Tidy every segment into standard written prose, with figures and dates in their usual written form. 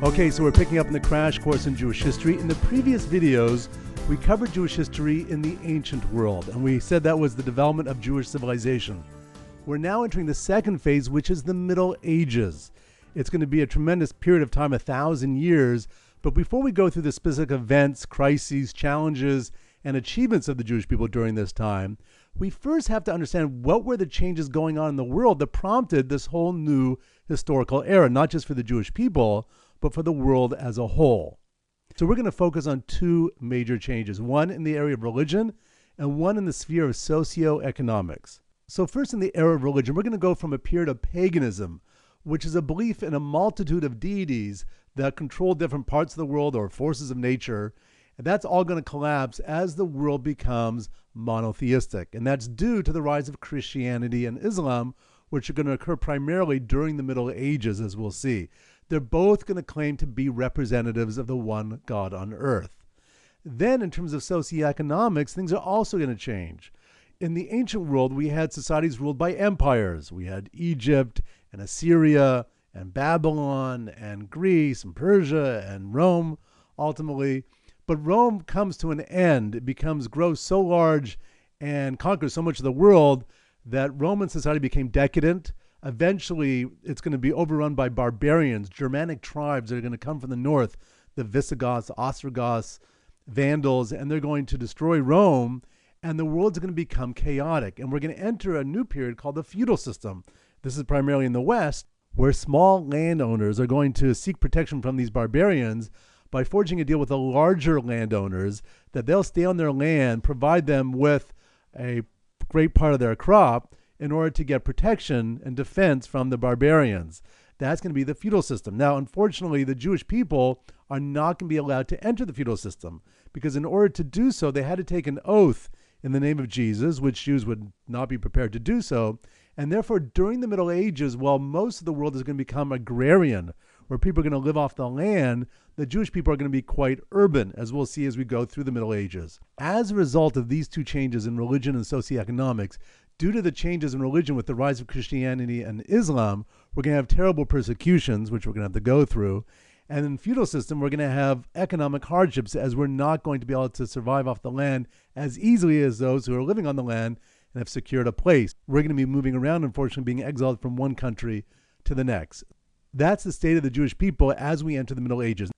Okay, so we're picking up in the crash course in Jewish history. In the previous videos, we covered Jewish history in the ancient world, and we said that was the development of Jewish civilization. We're now entering the second phase, which is the Middle Ages. It's going to be a tremendous period of time, 1,000 years. But before we go through the specific events, crises, challenges, and achievements of the Jewish people during this time, we first have to understand what were the changes going on in the world that prompted this whole new historical era, not just for the Jewish people, but for the world as a whole. So we're going to focus on two major changes, one in the area of religion and one in the sphere of socioeconomics. So first, in the era of religion, we're going to go from a period of paganism, which is a belief in a multitude of deities that control different parts of the world or forces of nature. And that's all going to collapse as the world becomes monotheistic. And that's due to the rise of Christianity and Islam, which are going to occur primarily during the Middle Ages, as we'll see. They're both going to claim to be representatives of the one God on earth. Then, in terms of socioeconomics, things are also going to change. In the ancient world, we had societies ruled by empires. We had Egypt and Assyria and Babylon and Greece and Persia and Rome, ultimately. But Rome comes to an end. It grows so large and conquers so much of the world that Roman society became decadent. Eventually, it's going to be overrun by barbarians, Germanic tribes that are going to come from the north, the Visigoths, Ostrogoths, Vandals, and they're going to destroy Rome, and the world's going to become chaotic. And we're going to enter a new period called the feudal system. This is primarily in the West, where small landowners are going to seek protection from these barbarians by forging a deal with the larger landowners that they'll stay on their land, provide them with a great part of their crop, in order to get protection and defense from the barbarians. That's going to be the feudal system. Now, unfortunately, the Jewish people are not going to be allowed to enter the feudal system because in order to do so, they had to take an oath in the name of Jesus, which Jews would not be prepared to do so. And therefore, during the Middle Ages, while most of the world is going to become agrarian, where people are going to live off the land, the Jewish people are going to be quite urban, as we'll see as we go through the Middle Ages. As a result of these two changes in religion and socioeconomics, due to the changes in religion with the rise of Christianity and Islam, we're going to have terrible persecutions, which we're going to have to go through. And in the feudal system, we're going to have economic hardships as we're not going to be able to survive off the land as easily as those who are living on the land and have secured a place. We're going to be moving around, unfortunately, being exiled from one country to the next. That's the state of the Jewish people as we enter the Middle Ages.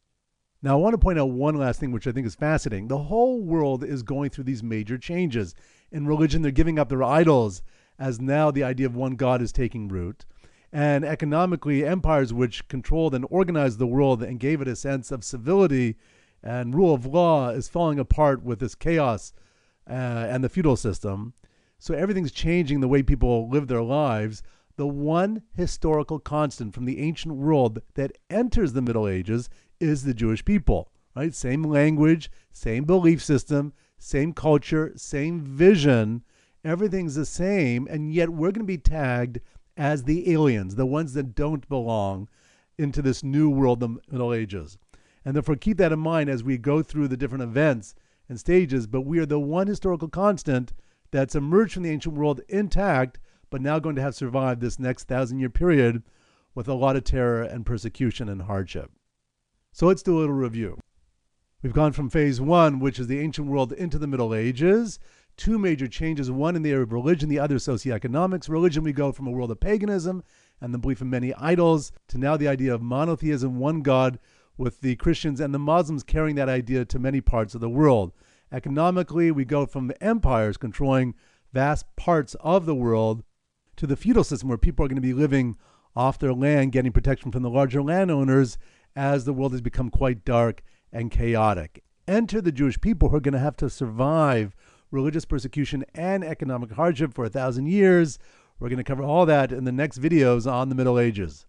Now, I want to point out one last thing, which I think is fascinating. The whole world is going through these major changes. In religion, they're giving up their idols as now the idea of one God is taking root. And economically, empires which controlled and organized the world and gave it a sense of civility and rule of law is falling apart with this chaos and the feudal system. So everything's changing the way people live their lives. The one historical constant from the ancient world that enters the Middle Ages is the Jewish people, right? Same language, same belief system, same culture, same vision. Everything's the same, and yet we're going to be tagged as the aliens, the ones that don't belong into this new world, the Middle Ages. And therefore, keep that in mind as we go through the different events and stages, but we are the one historical constant that's emerged from the ancient world intact, but now going to have survived this next 1,000-year period with a lot of terror and persecution and hardship. So let's do a little review. We've gone from phase one, which is the ancient world, into the Middle Ages. Two major changes, one in the area of religion, the other socioeconomics. Religion, we go from a world of paganism and the belief in many idols to now the idea of monotheism, one God, with the Christians and the Muslims carrying that idea to many parts of the world. Economically, we go from empires controlling vast parts of the world to the feudal system where people are going to be living off their land, getting protection from the larger landowners as the world has become quite dark and chaotic. Enter the Jewish people who are going to have to survive religious persecution and economic hardship for 1,000 years. We're going to cover all that in the next videos on the Middle Ages.